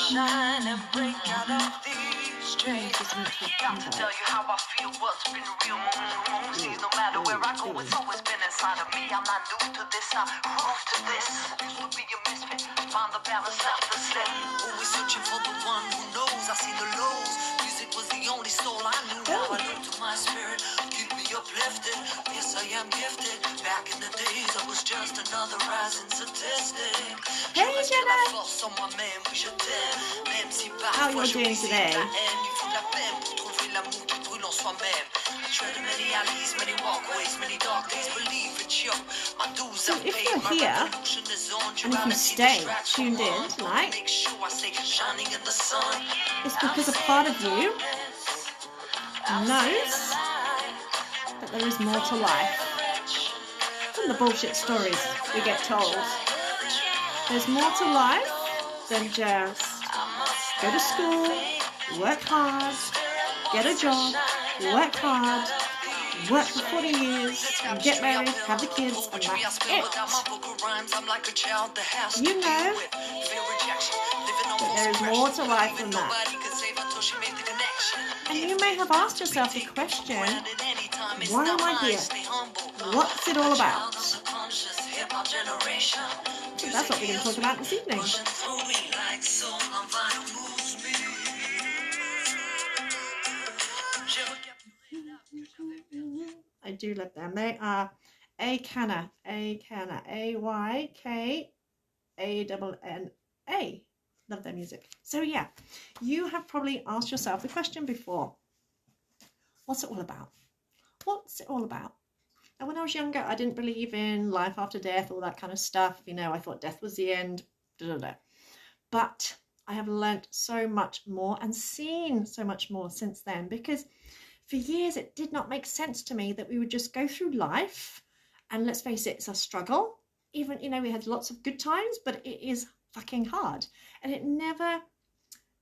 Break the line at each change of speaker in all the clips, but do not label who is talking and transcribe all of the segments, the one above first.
shine and break out of these chains. Got to tell you how I feel, what's been real moments. No matter where I go, it's always been inside of me. I'm not new to this, I rose to this. Used to be a misfit, find the balance, not the slip. Always searching for the one who knows. I see the lows. Music was the only soul I knew. Now I look to my spirit, keep me uplifted. Yes, I am gifted. Back in the days, I was just another rising statistic.
Hey, Jenna! How are you doing today? So if you're here, and if you stay tuned in tonight, it's because a part of you knows that there is more to life than the bullshit stories we get told. There's more to life than just go to school, work hard, get a job, work hard, work for 40 years, get married, have the kids, and that's it. You know that there is more to life than that. And you may have asked yourself the question, why am I here? What's it all about? So that's what we're going to talk about this evening. I do love them. They are Aykanna, Aykanna. Love their music. So yeah, you have probably asked yourself the question before, what's it all about? What's it all about? And when I was younger, I didn't believe in life after death, all that kind of stuff. You know, I thought death was the end. But I have learnt so much more and seen so much more since then, because for years it did not make sense to me that we would just go through life, and let's face it, it's a struggle. Even, you know, we had lots of good times, but it is fucking hard. And it never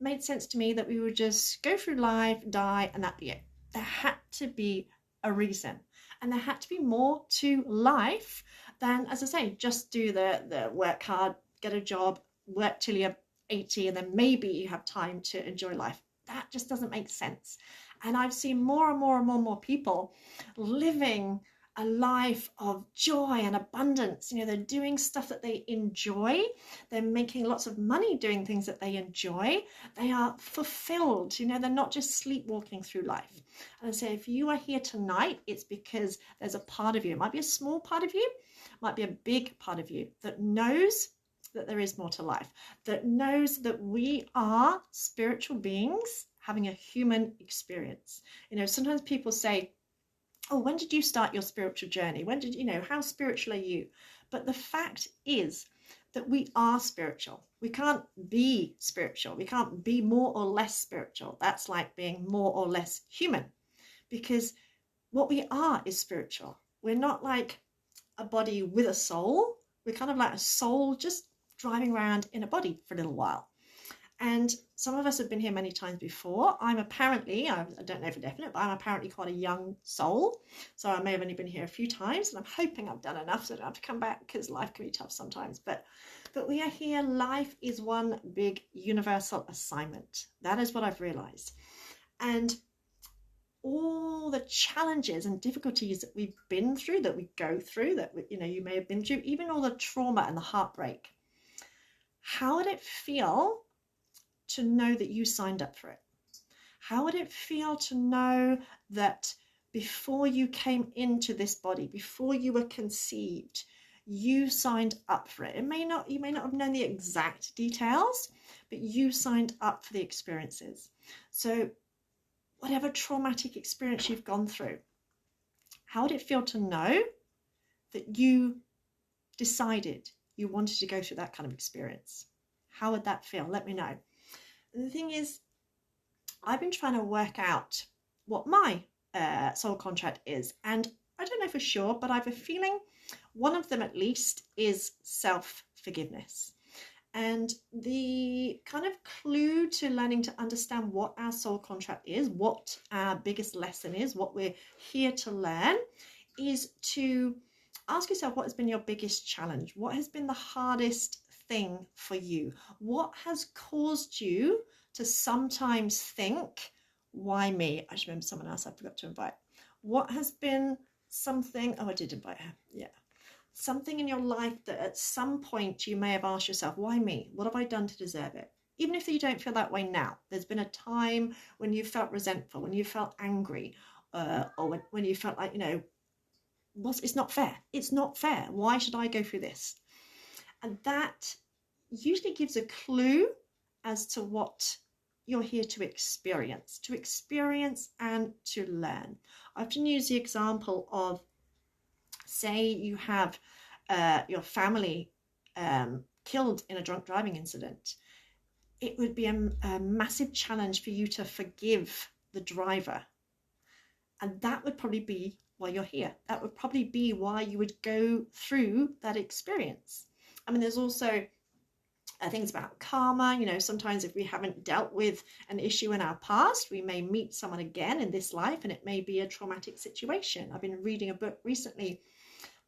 made sense to me that we would just go through life, die, and that'd be it. There had to be a reason. And there had to be more to life than, as I say, just do the work hard, get a job, work till you're 80, and then maybe you have time to enjoy life. That just doesn't make sense. And I've seen more and more people living a life of joy and abundance. You know, they're doing stuff that they enjoy. They're making lots of money doing things that they enjoy. They are fulfilled. You know, they're not just sleepwalking through life. And I say, if you are here tonight, it's because there's a part of you. It might be a small part of you, it might be a big part of you that knows that there is more to life, that knows that we are spiritual beings having a human experience. You know, sometimes people say, oh, when did you start your spiritual journey? When did you know, how spiritual are you? But the fact is that we are spiritual. We can't be spiritual. We can't be more or less spiritual. That's like being more or less human, because what we are is spiritual. We're not like a body with a soul. We're kind of like a soul just driving around in a body for a little while. And some of us have been here many times before. I'm apparently, I don't know for definite, but I'm apparently quite a young soul. So I may have only been here a few times, and I'm hoping I've done enough so I don't have to come back, because life can be tough sometimes. But we are here. Life is one big universal assignment. That is what I've realized. And all the challenges and difficulties that we've been through, that we go through, that you know, you may have been through, even all the trauma and the heartbreak. How would it feel to know that you signed up for it? How would it feel to know that before you came into this body, before you were conceived, you signed up for it? You may not have known the exact details, but you signed up for the experiences. So whatever traumatic experience you've gone through, how would it feel to know that you decided you wanted to go through that kind of experience? How would that feel? Let me know. And the thing is, I've been trying to work out what my soul contract is, and I don't know for sure, but I have a feeling one of them at least is self-forgiveness. And the kind of clue to learning to understand what our soul contract is, what our biggest lesson is, what we're here to learn, is to ask yourself, what has been your biggest challenge? What has been the hardest thing for you? What has caused you to sometimes think, why me? I just remember someone else I forgot to invite. What has been something, oh, I did invite her, yeah. Something in your life that at some point you may have asked yourself, why me? What have I done to deserve it? Even if you don't feel that way now, there's been a time when you felt resentful, when you felt angry, or when you felt like, it's not fair. It's not fair. Why should I go through this? And that usually gives a clue as to what you're here to experience and to learn. I often use the example of, say you have your family killed in a drunk driving incident. It would be a massive challenge for you to forgive the driver. And that would probably be why you're here. That would probably be why you would go through that experience. I mean, there's also things about karma. Sometimes if we haven't dealt with an issue in our past, we may meet someone again in this life, and it may be a traumatic situation. I've been reading a book recently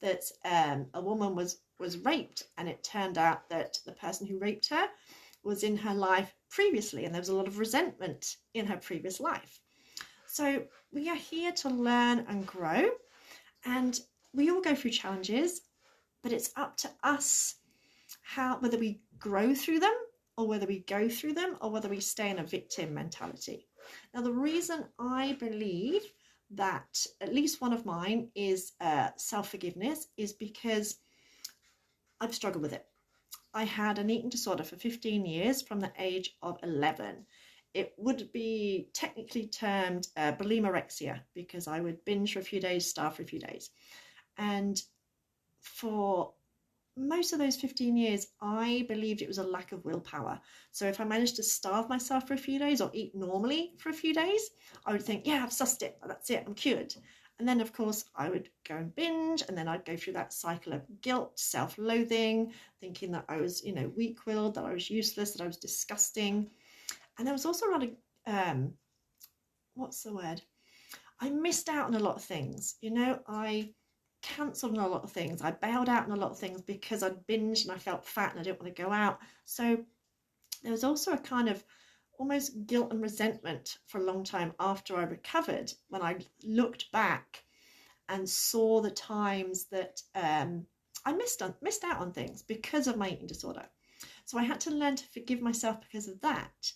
that a woman was raped, and it turned out that the person who raped her was in her life previously, and there was a lot of resentment in her previous life. So we are here to learn and grow, and we all go through challenges, but it's up to us whether we grow through them, or whether we go through them, or whether we stay in a victim mentality. Now, the reason I believe that at least one of mine is self-forgiveness is because I've struggled with it. I had an eating disorder for 15 years from the age of 11. It would be technically termed bulimorexia, because I would binge for a few days, starve for a few days. And for most of those 15 years, I believed it was a lack of willpower. So if I managed to starve myself for a few days or eat normally for a few days, I would think, yeah, I've sussed it. That's it. I'm cured. And then, of course, I would go and binge, and then I'd go through that cycle of guilt, self-loathing, thinking that I was, weak-willed, that I was useless, that I was disgusting. And there was also a lot of, what's the word? I missed out on a lot of things. I cancelled on a lot of things. I bailed out on a lot of things because I'd binged and I felt fat and I didn't want to go out. So there was also a kind of almost guilt and resentment for a long time after I recovered, when I looked back and saw the times that I missed out on things because of my eating disorder. So I had to learn to forgive myself because of that.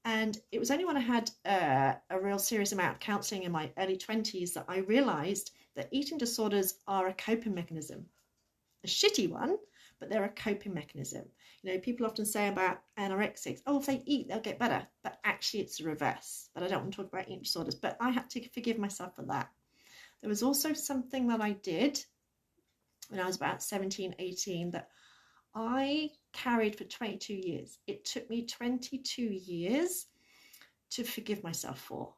And it was only when I had a real serious amount of counselling in my early 20s that I realised that eating disorders are a coping mechanism. A shitty one, but they're a coping mechanism. People often say about anorexics, oh, if they eat, they'll get better. But actually, it's the reverse. But I don't want to talk about eating disorders. But I had to forgive myself for that. There was also something that I did when I was about 17, 18 that I carried for 22 years. It took me 22 years to forgive myself for,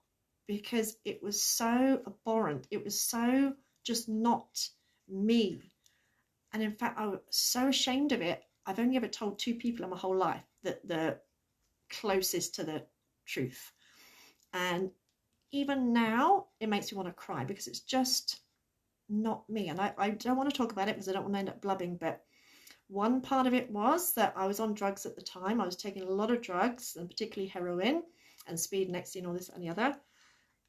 because it was so abhorrent. It was so just not me. And in fact, I was so ashamed of it. I've only ever told 2 people in my whole life that the closest to the truth. And even now, it makes me want to cry, because it's just not me. And I don't want to talk about it because I don't want to end up blubbing, but one part of it was that I was on drugs at the time. I was taking a lot of drugs, and particularly heroin and speed and ecstasy and all this and the other.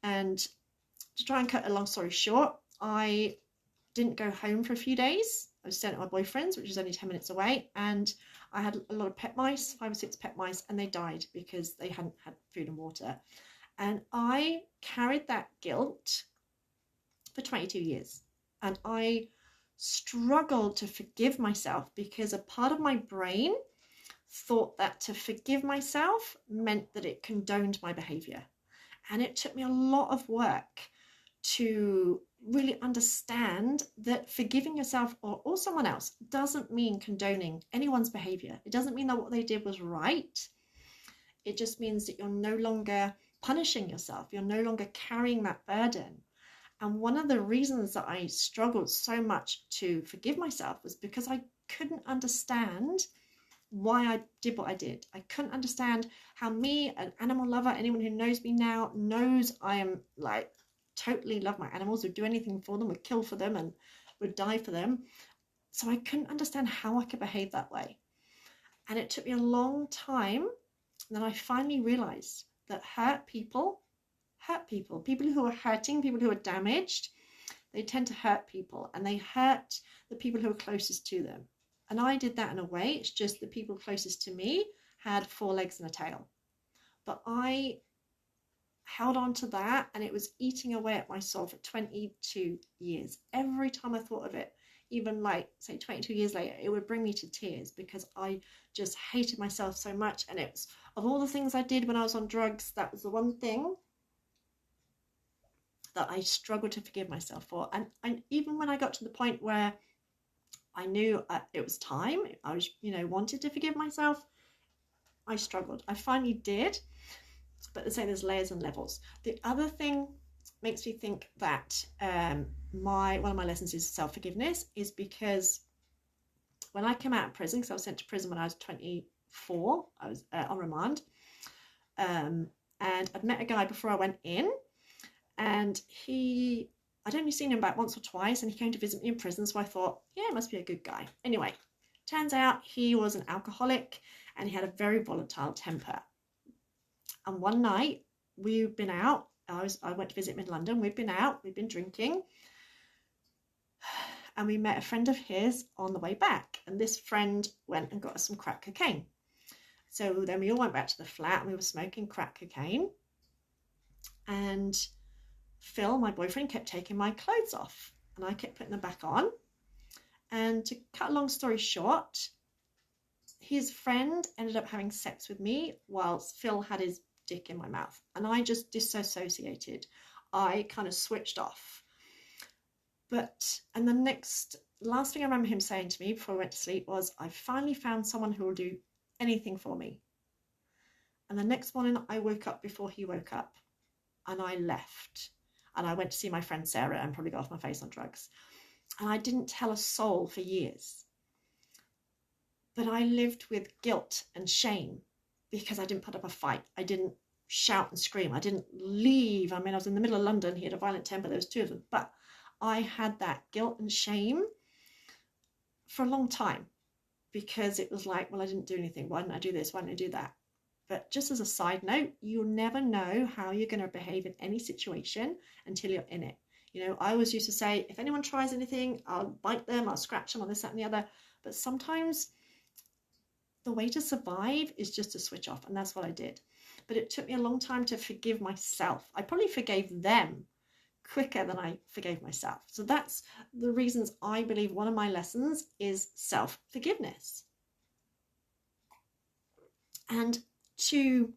And to try and cut a long story short, I didn't go home for a few days. I was staying at my boyfriend's, which is only 10 minutes away. And I had a lot of pet mice, 5 or 6 pet mice, and they died because they hadn't had food and water. And I carried that guilt for 22 years. And I struggled to forgive myself because a part of my brain thought that to forgive myself meant that it condoned my behavior. And it took me a lot of work to really understand that forgiving yourself or someone else doesn't mean condoning anyone's behavior. It doesn't mean that what they did was right. It just means that you're no longer punishing yourself. You're no longer carrying that burden. And one of the reasons that I struggled so much to forgive myself was because I couldn't understand why I did what I did. I couldn't understand how me, an animal lover, anyone who knows me now knows I am like totally love my animals, would do anything for them, would kill for them and would die for them. So I couldn't understand how I could behave that way. And it took me a long time. And then I finally realized that people who are hurting, people who are damaged, they tend to hurt people, and they hurt the people who are closest to them. And I did that in a way. It's just the people closest to me had 4 legs and a tail. But I held on to that, and it was eating away at my soul for 22 years. Every time I thought of it, even like say 22 years later, it would bring me to tears, because I just hated myself so much. And it was, of all the things I did when I was on drugs, that was the one thing that I struggled to forgive myself for. And even when I got to the point where I knew it was time, I was, wanted to forgive myself, I struggled. I finally did, but let's say there's layers and levels. The other thing makes me think that one of my lessons is self-forgiveness, is because when I came out of prison, because I was sent to prison when I was 24, I was on remand, and I'd met a guy before I went in, and I'd only seen him about once or twice, and he came to visit me in prison, so I thought, yeah, it must be a good guy. Anyway, turns out he was an alcoholic, and he had a very volatile temper. And one night, we've been out, I went to visit him in London, we've been out, we've been drinking, and we met a friend of his on the way back, and this friend went and got us some crack cocaine. So then we all went back to the flat, and we were smoking crack cocaine, and Phil, my boyfriend, kept taking my clothes off, and I kept putting them back on. And to cut a long story short, his friend ended up having sex with me whilst Phil had his dick in my mouth, and I just disassociated. I kind of switched off. And the last thing I remember him saying to me before I went to sleep was, I finally found someone who will do anything for me. And the next morning I woke up before he woke up, and I left. And I went to see my friend Sarah and probably got off my face on drugs. And I didn't tell a soul for years. But I lived with guilt and shame because I didn't put up a fight. I didn't shout and scream. I didn't leave. I mean, I was in the middle of London. He had a violent temper. There was 2 of them. But I had that guilt and shame for a long time, because it was like, well, I didn't do anything. Why didn't I do this? Why didn't I do that? But just as a side note, you'll never know how you're going to behave in any situation until you're in it. I always used to say, if anyone tries anything, I'll bite them, I'll scratch them, or this, that, and the other. But sometimes the way to survive is just to switch off. And that's what I did. But it took me a long time to forgive myself. I probably forgave them quicker than I forgave myself. So that's the reasons I believe one of my lessons is self-forgiveness. And to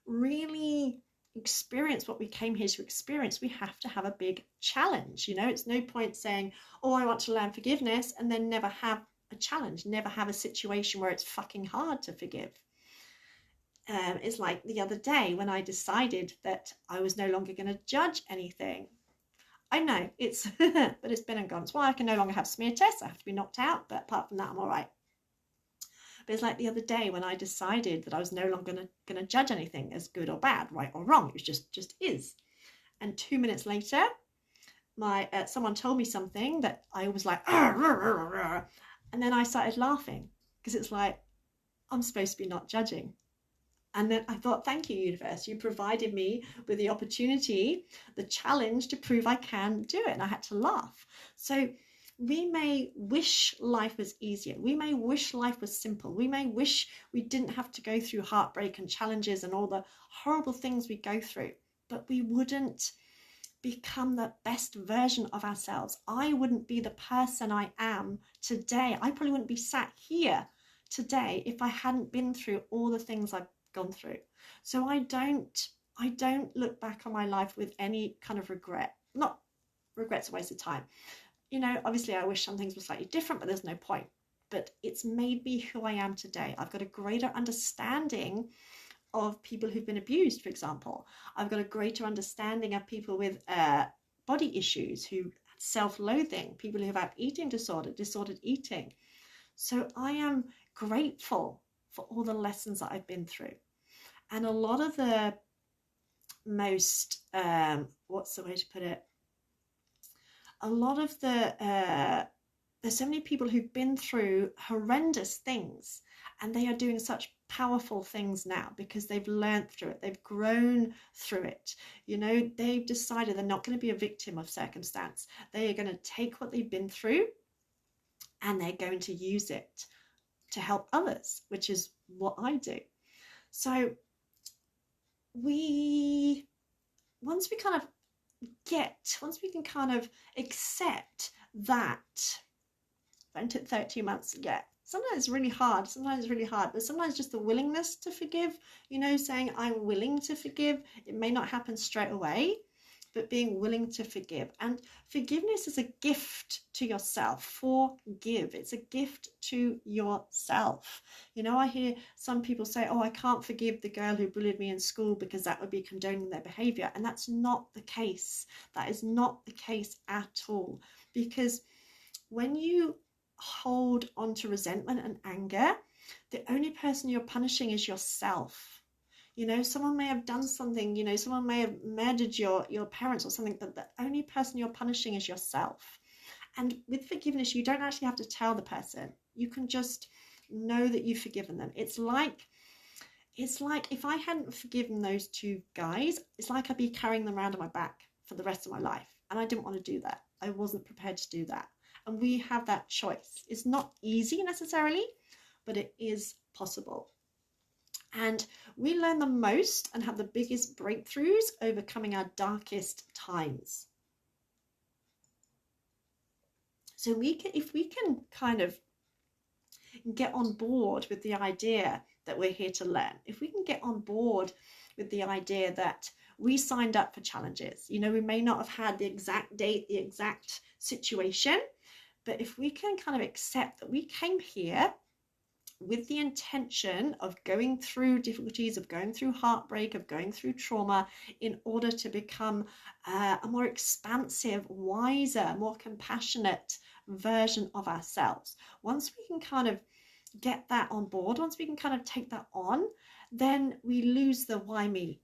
really experience what we came here to experience, we have to have a big challenge. It's no point saying, oh, I want to learn forgiveness, and then never have a challenge, never have a situation where it's fucking hard to forgive. It's like the other day when I decided that I was no longer going to judge anything. I know it's, but it's been and gone. It's why I can no longer have smear tests. I have to be knocked out, but apart from that, I'm all right. But it's like the other day when I decided that I was no longer going to judge anything as good or bad, right or wrong. It was just is. And 2 minutes later, someone told me something that I was like, and then I started laughing, because it's like, I'm supposed to be not judging. And then I thought, thank you, universe. You provided me with the opportunity, the challenge to prove I can do it. And I had to laugh. So we may wish life was easier. We may wish life was simple. We may wish we didn't have to go through heartbreak and challenges and all the horrible things we go through. But we wouldn't become the best version of ourselves. I wouldn't be the person I am today. I probably wouldn't be sat here today if I hadn't been through all the things I've gone through. So I don't look back on my life with any kind of regret. Not regret's a waste of time. Obviously I wish some things were slightly different, but there's no point. But it's made me who I am today. I've got a greater understanding of people who've been abused, for example. I've got a greater understanding of people with body issues, who self-loathing, people who have had eating disordered eating. So I am grateful for all the lessons that I've been through. And a lot of the most, what's the way to put it? A lot of the There's so many people who've been through horrendous things, and they are doing such powerful things now because they've learned through it. They've grown through it. You know, they've decided they're not going to be a victim of circumstance. They are going to take what they've been through and they're going to use it to help others, which is what I do. So once we can kind of accept that, I took 13 months to get. Sometimes it's really hard, but sometimes just the willingness to forgive, you know, saying I'm willing to forgive. It may not happen straight away, but being willing to forgive. And forgiveness is a gift to yourself. Forgive. It's a gift to yourself. You know, I hear some people say, oh, I can't forgive the girl who bullied me in school because that would be condoning their behavior. And that's not the case. That is not the case at all. Because when you hold on to resentment and anger, the only person you're punishing is yourself. You know, someone may have done something, you know, someone may have murdered your parents or something, but the only person you're punishing is yourself. And with forgiveness, you don't actually have to tell the person. You can just know that you've forgiven them. It's like if I hadn't forgiven those two guys, it's like I'd be carrying them around on my back for the rest of my life. And I didn't want to do that. I wasn't prepared to do that. And we have that choice. It's not easy necessarily, but it is possible. And we learn the most and have the biggest breakthroughs overcoming our darkest times. So if we can kind of get on board with the idea that we're here to learn, if we can get on board with the idea that we signed up for challenges, you know, we may not have had the exact date, the exact situation, but if we can kind of accept that we came here with the intention of going through difficulties, of going through heartbreak, of going through trauma in order to become a more expansive, wiser, more compassionate version of ourselves. Once we can kind of get that on board, once we can kind of take that on, then we lose the why me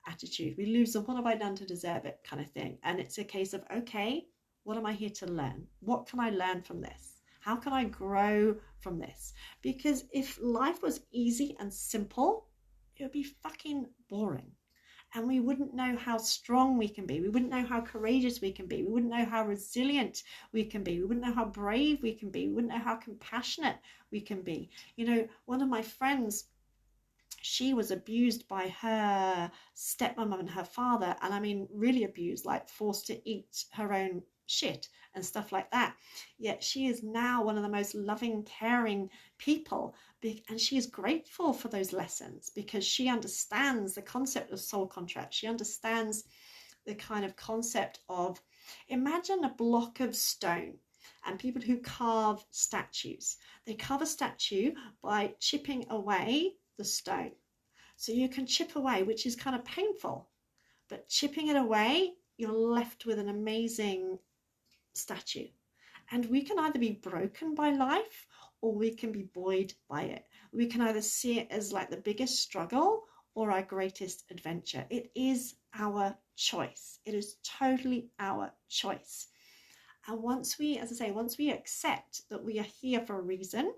attitude. We lose the what have I done to deserve it kind of thing. And it's a case of, okay, what am I here to learn? What can I learn from this? How can I grow from this? Because if life was easy and simple, it would be fucking boring. And we wouldn't know how strong we can be. We wouldn't know how courageous we can be. We wouldn't know how resilient we can be. We wouldn't know how brave we can be. We wouldn't know how compassionate we can be. You know, one of my friends, she was abused by her stepmom and her father. And I mean, really abused, like forced to eat her own shit and stuff like that. Yet she is now one of the most loving, caring people, and she is grateful for those lessons because she understands the concept of soul contract. She understands the kind of concept of, imagine a block of stone and people who carve statues. They carve a statue by chipping away the stone. So you can chip away, which is kind of painful, but chipping it away, you're left with an amazing statue. And we can either be broken by life or we can be buoyed by it. We can either see it as like the biggest struggle or our greatest adventure. It is our choice. It is totally our choice. And once we, as I say, once we accept that we are here for a reason,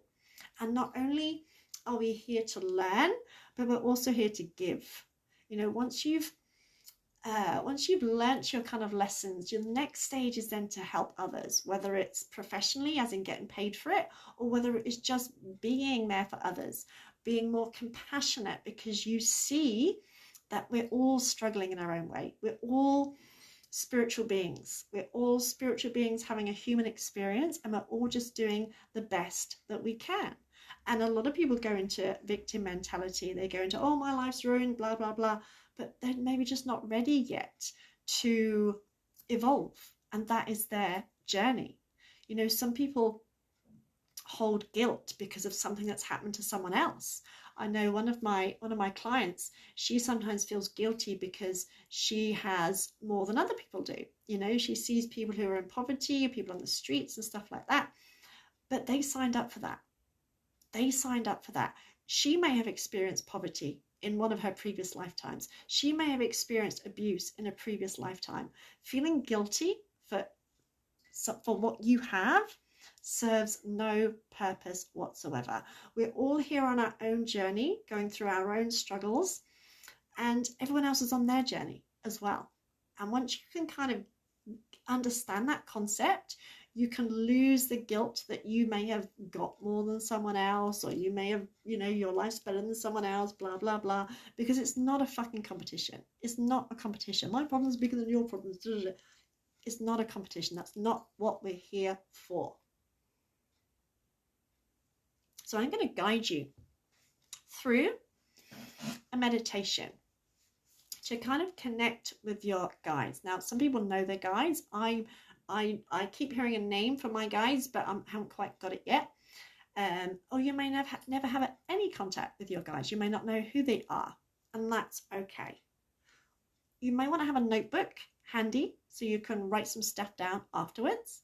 and not only are we here to learn, but we're also here to give. You know, once you've learnt your kind of lessons, your next stage is then to help others, whether it's professionally, as in getting paid for it, or whether it is just being there for others, being more compassionate because you see that we're all struggling in our own way. We're all spiritual beings. We're all spiritual beings having a human experience, and we're all just doing the best that we can. And a lot of people go into victim mentality. They go into, oh, my life's ruined, blah, blah, blah. But they're maybe just not ready yet to evolve. And that is their journey. You know, some people hold guilt because of something that's happened to someone else. I know one of my clients, she sometimes feels guilty because she has more than other people do. You know, she sees people who are in poverty, people on the streets and stuff like that. But they signed up for that. They signed up for that. She may have experienced poverty in one of her previous lifetimes. She may have experienced abuse in a previous lifetime. Feeling guilty for what you have serves no purpose whatsoever. We're all here on our own journey, going through our own struggles, and everyone else is on their journey as well. And once you can kind of understand that concept, you can lose the guilt that you may have got more than someone else, or you may have, your life's better than someone else, blah, blah, blah, because it's not a fucking competition. It's not a competition. My problem's bigger than your problems. It's not a competition. That's not what we're here for. So I'm going to guide you through a meditation to kind of connect with your guides. Now, some people know their guides. I keep hearing a name for my guides, but I haven't quite got it yet. Or you may never have any contact with your guides. You may not know who they are, and that's okay. You may want to have a notebook handy so you can write some stuff down afterwards.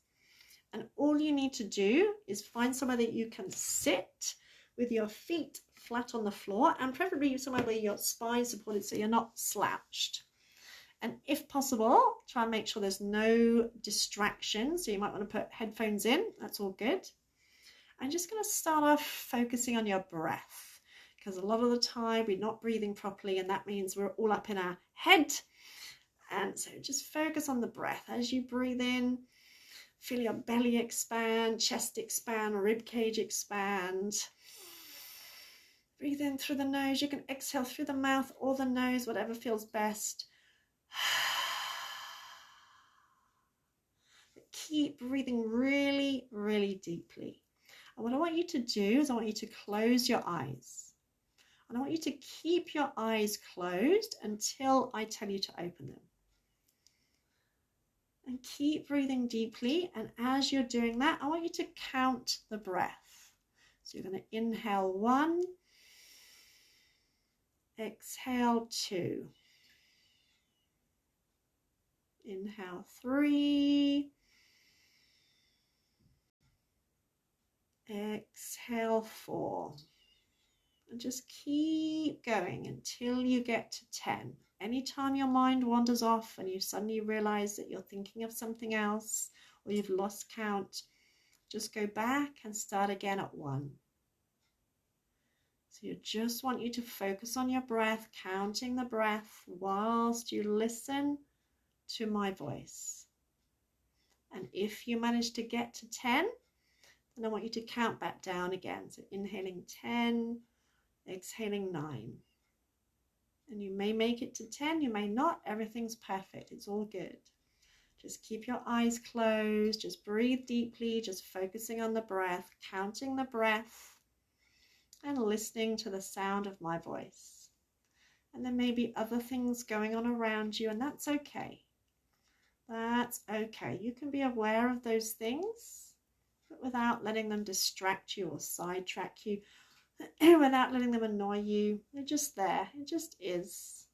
And all you need to do is find somewhere that you can sit with your feet flat on the floor, and preferably somewhere where your spine supported so you're not slouched. And if possible, try and make sure there's no distractions. So you might want to put headphones in. That's all good. I'm just going to start off focusing on your breath, because a lot of the time we're not breathing properly, and that means we're all up in our head. And so just focus on the breath. As you breathe in, feel your belly expand, chest expand, rib cage expand. Breathe in through the nose. You can exhale through the mouth or the nose, whatever feels best. But keep breathing really, really deeply. And what I want you to do is I want you to close your eyes. And I want you to keep your eyes closed until I tell you to open them. And keep breathing deeply. And as you're doing that, I want you to count the breath. So you're going to inhale 1, exhale 2, inhale 3, exhale 4, and just keep going until you get to 10. Anytime your mind wanders off and you suddenly realize that you're thinking of something else or you've lost count, just go back and start again at 1. So you just want you to focus on your breath, counting the breath whilst you listen to my voice. And if you manage to get to 10, then I want you to count back down again. So inhaling 10, exhaling 9. And you may make it to 10, you may not. Everything's perfect. It's all good. Just keep your eyes closed. Just breathe deeply, just focusing on the breath, counting the breath, and listening to the sound of my voice. And there may be other things going on around you, and that's okay. That's okay. You can be aware of those things, but without letting them distract you or sidetrack you, without letting them annoy you. They're just there. It just is.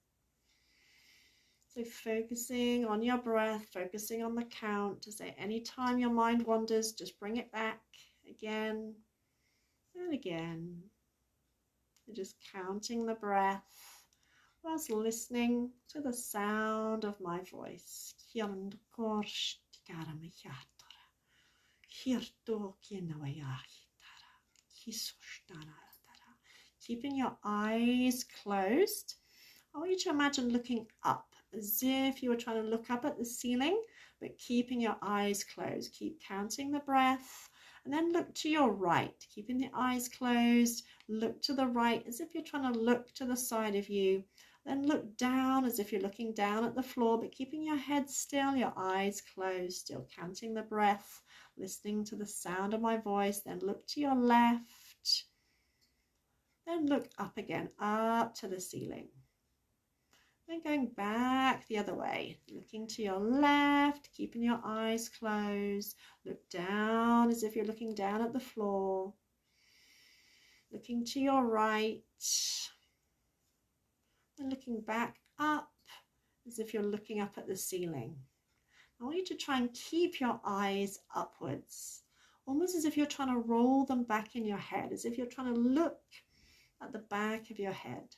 So focusing on your breath, focusing on the count, to say anytime your mind wanders, just bring it back again and again. And just counting the breath whilst listening to the sound of my voice. Keeping your eyes closed, I want you to imagine looking up, as if you were trying to look up at the ceiling, but keeping your eyes closed. Keep counting the breath, and then look to your right, keeping the eyes closed. Look to the right as if you're trying to look to the side of you. Then look down as if you're looking down at the floor, but keeping your head still, your eyes closed, still counting the breath, listening to the sound of my voice. Then look to your left. Then look up again, up to the ceiling. Then going back the other way, looking to your left, keeping your eyes closed. Look down as if you're looking down at the floor. Looking to your right. And looking back up as if you're looking up at the ceiling. I want you to try and keep your eyes upwards, almost as if you're trying to roll them back in your head, as if you're trying to look at the back of your head.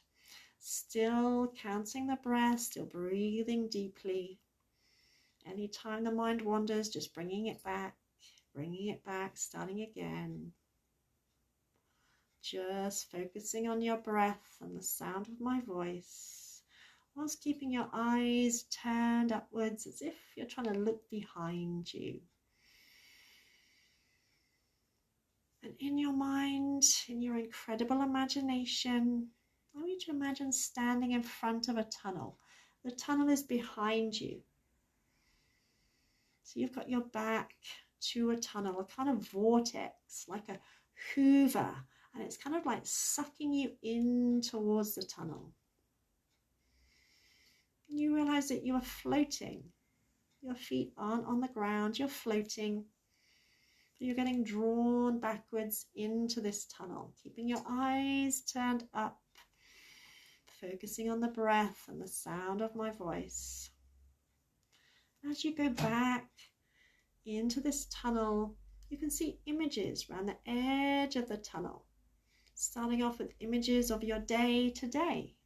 Still counting the breath, still breathing deeply. Anytime the mind wanders, just bringing it back. bringing it back, starting again. Just focusing on your breath and the sound of my voice, whilst keeping your eyes turned upwards as if you're trying to look behind you. And in your mind, in your incredible imagination, I want you to imagine standing in front of a tunnel. The tunnel is behind you. So you've got your back to a tunnel, a kind of vortex, like a hoover, and it's kind of like sucking you in towards the tunnel. And you realize that you are floating. Your feet aren't on the ground, you're floating. You're getting drawn backwards into this tunnel, keeping your eyes turned up, focusing on the breath and the sound of my voice. As you go back into this tunnel, you can see images around the edge of the tunnel, starting off with images of your day today.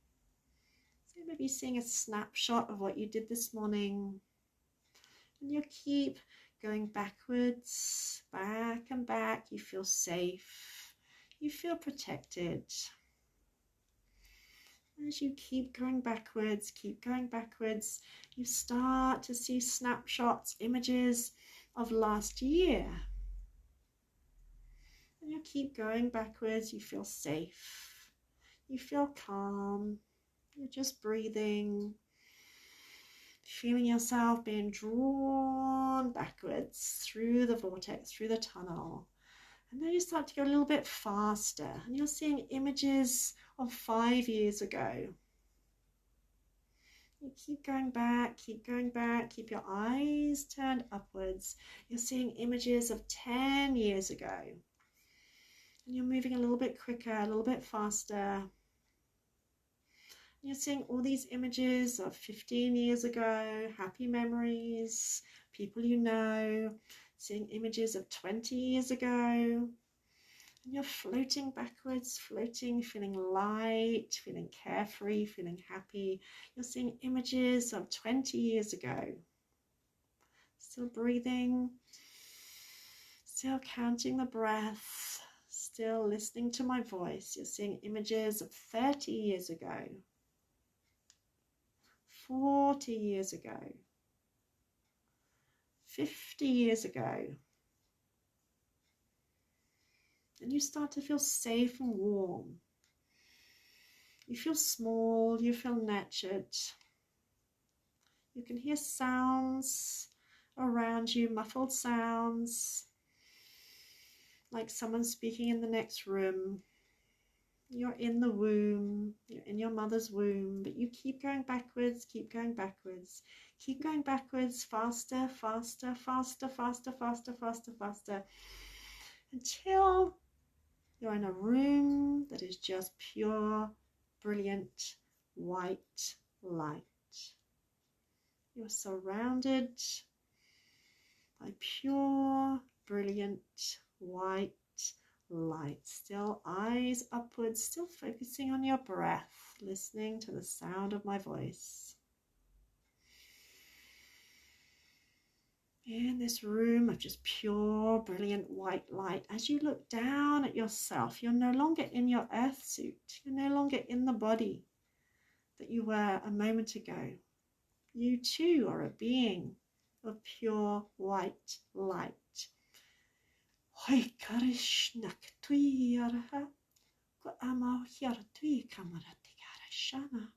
So maybe seeing a snapshot of what you did this morning, and you keep going backwards, back and back. You feel safe, you feel protected. As you keep going backwards, you start to see snapshots, images of last year. And you keep going backwards, you feel safe, you feel calm, you're just breathing, feeling yourself being drawn backwards through the vortex, through the tunnel. And then you start to go a little bit faster, and you're seeing images of 5 years ago. You keep going back, keep your eyes turned upwards. You're seeing images of 10 years ago. And you're moving a little bit quicker, a little bit faster. You're seeing all these images of 15 years ago, happy memories, people you know, seeing images of 20 years ago. And you're floating backwards, floating, feeling light, feeling carefree, feeling happy. You're seeing images of 20 years ago. Still breathing, still counting the breath, still listening to my voice. You're seeing images of 30 years ago. 40 years ago, 50 years ago. And you start to feel safe and warm. You feel small, you feel nurtured. You can hear sounds around you, muffled sounds, like someone speaking in the next room. You're in the womb, you're in your mother's womb, but you keep going backwards, keep going backwards, keep going backwards, faster, faster, faster, faster, faster, faster, faster, until you're in a room that is just pure, brilliant, white light. You're surrounded by pure, brilliant, white light. Still eyes upwards, still focusing on your breath, listening to the sound of my voice. In this room of just pure, brilliant white light, as you look down at yourself, you're no longer in your earth suit. You're no longer in the body that you were a moment ago. You too are a being of pure white light. Hoi karishnak tuiaraha, ko ama hiara tui kamaratigara shana,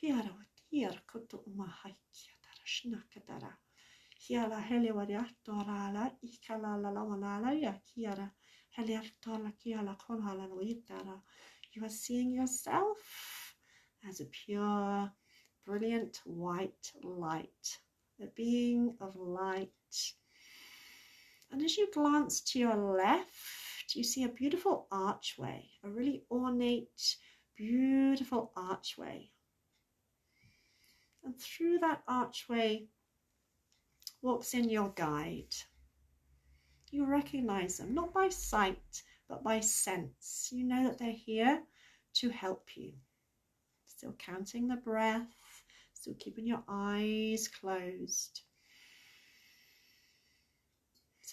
hiara watiar koto umahaikia darashnakadara, hiala helewariatorala, ikalala lawanala yakiara, heliartola kiala konhala noitara. You are seeing yourself as a pure, brilliant white light, a being of light. And as you glance to your left, you see a beautiful archway, a really ornate, beautiful archway. And through that archway walks in your guide. You recognize them, not by sight, but by sense. You know that they're here to help you. Still counting the breath, still keeping your eyes closed.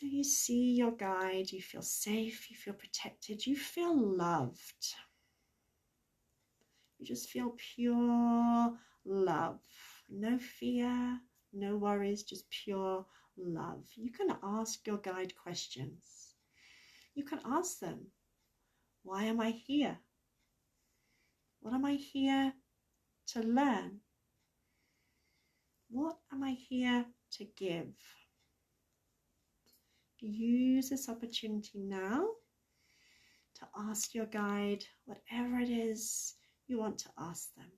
So you see your guide, you feel safe, you feel protected, you feel loved. You just feel pure love. No fear, no worries, just pure love. You can ask your guide questions. You can ask them, why am I here? What am I here to learn? What am I here to give? Use this opportunity now to ask your guide whatever it is you want to ask them.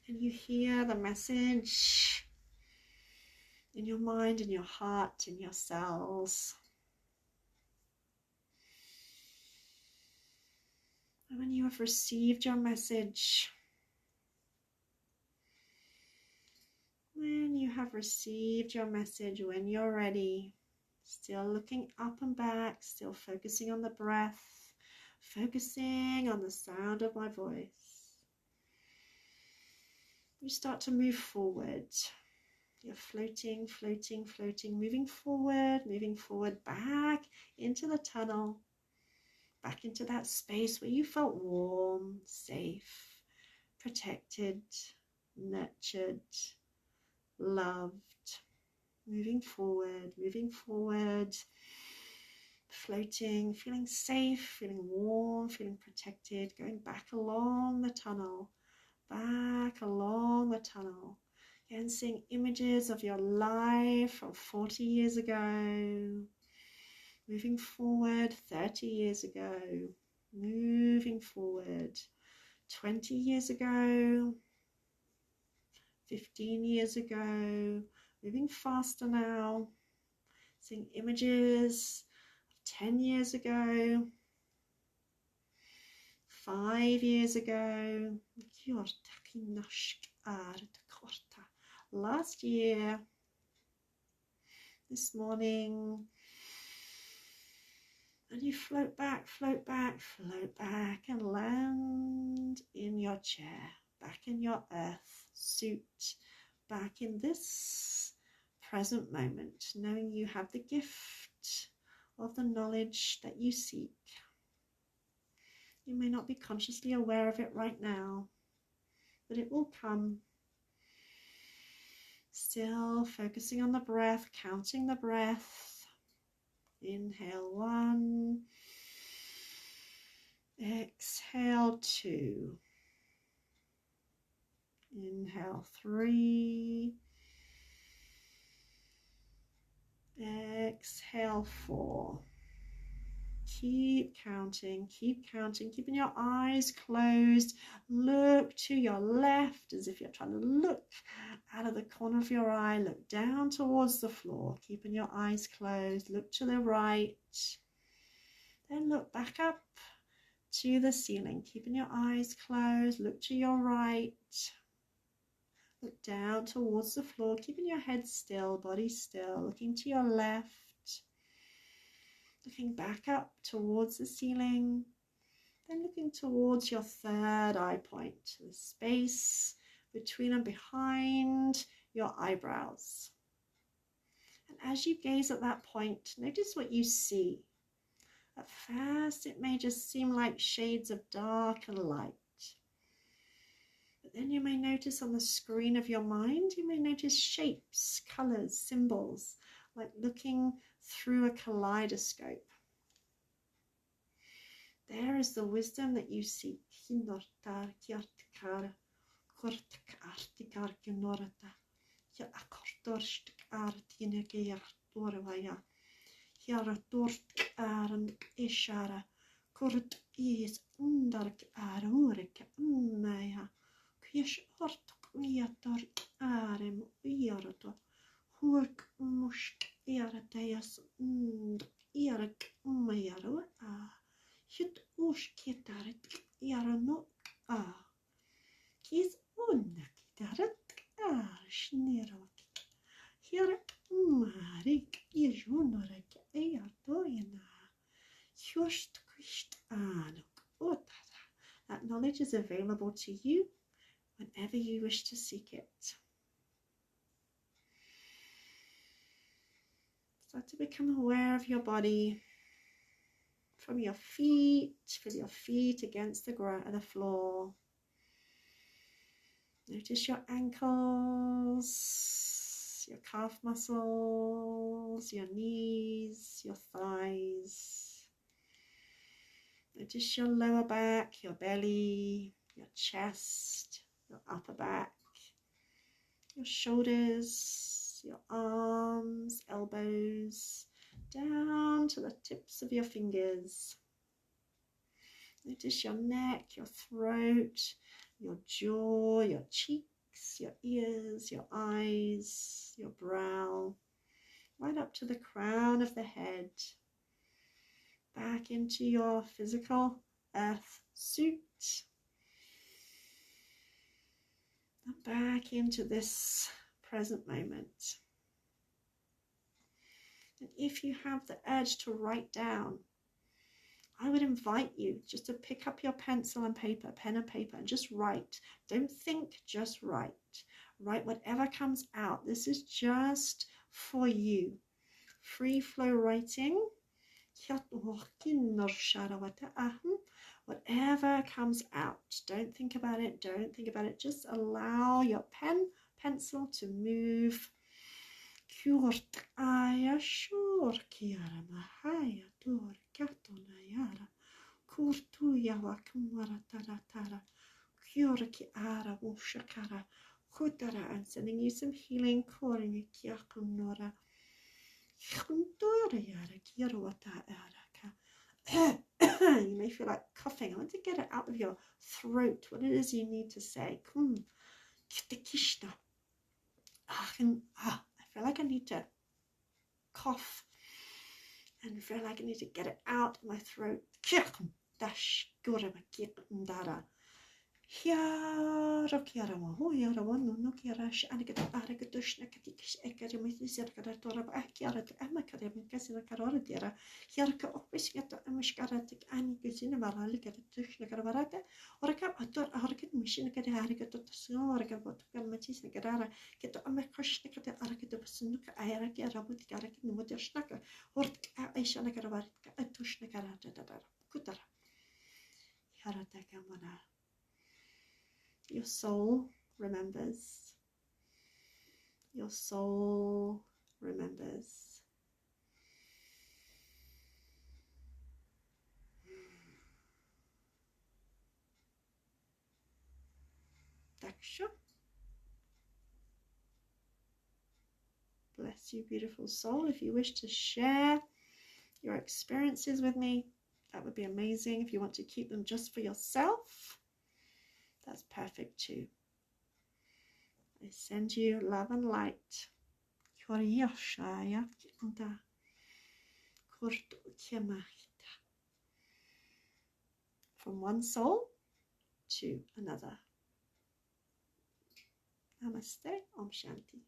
And you hear the message in your mind, in your heart, in your cells. And when you have received your message, when you're ready, still looking up and back, still focusing on the breath, focusing on the sound of my voice, you start to move forward. You're floating, floating, floating, moving forward, back into the tunnel, back into that space where you felt warm, safe, protected, nurtured, loved. Moving forward, floating, feeling safe, feeling warm, feeling protected, going back along the tunnel, Again, seeing images of your life from 40 years ago, moving forward 30 years ago, moving forward 20 years ago, 15 years ago, moving faster now, seeing images of 10 years ago, 5 years ago, last year, this morning, and you float back and land in your chair, back in your earth suit, back in this present moment, knowing you have the gift of the knowledge that you seek. You may not be consciously aware of it right now, but it will come. Still focusing on the breath, counting the breath. Inhale 1, exhale 2, inhale 3, exhale 4. Keep counting, keeping your eyes closed. Look to your left as if you're trying to look out of the corner of your eye. Look down towards the floor, keeping your eyes closed. Look to the right. Then look back up to the ceiling, keeping your eyes closed. Look to your right. Look down towards the floor, keeping your head still, body still. Looking to your left. Looking back up towards the ceiling, then looking towards your third eye point, the space between and behind your eyebrows. And as you gaze at that point, notice what you see. At first, it may just seem like shades of dark and light. But then you may notice on the screen of your mind, you may notice shapes, colors, symbols, like looking through a kaleidoscope. There is the wisdom that you seek. Hit ushkitarit yaranok kis unakitarit shnirok hirak marik yjunorak ayatoyana hyost krisht anok otara. That knowledge is available to you whenever you wish to seek it. Start to become aware of your body. From your feet, feel your feet against the floor. Notice your ankles, your calf muscles, your knees, your thighs. Notice your lower back, your belly, your chest, your upper back, your shoulders, your arms, elbows, down to the tips of your fingers. Notice your neck, your throat, your jaw, your cheeks, your ears, your eyes, your brow, right up to the crown of the head. Back into your physical earth suit. And back into this present moment. And if you have the urge to write down, I would invite you just to pick up your pencil and paper, pen and paper, and just write. Don't think, just write. Write whatever comes out. This is just for you. Free flow writing. Whatever comes out. Don't think about it. Don't think about it. Just allow your pen, pencil to move. Aya shur kiara mahaya dur katona yara kurtu yawa kumara tara tara kyora ki ara wushakara kutara. I'm sending you some healing koring kiakunora kuntura yara kirawata araka. You may feel like coughing. I want to get it out of your throat, what it is you need to say. Kitakishna. I feel like I need to cough and feel like I need to get it out of my throat. Hiara kiara ho yara one no kiara shanaka aragadushna katikish ekademitis yarkaratora akiara amakadem kasina karora dira hiarka opishkata amishkaratik ani kusina varalika tushna karavarata oraka ator harkat machine kada harikato tasora botuka matisna karara keto amakoshna kada arakata basunuka ayaraki arabut karaki numodashnaka ort aishana karavarika atushna karata dadara kutara hiarata kamana. Your soul remembers. Your soul remembers. Daksha. Bless you, beautiful soul. If you wish to share your experiences with me, that would be amazing. If you want to keep them just for yourself, that's perfect too. I send you love and light. From one soul to another. Namaste, Om Shanti.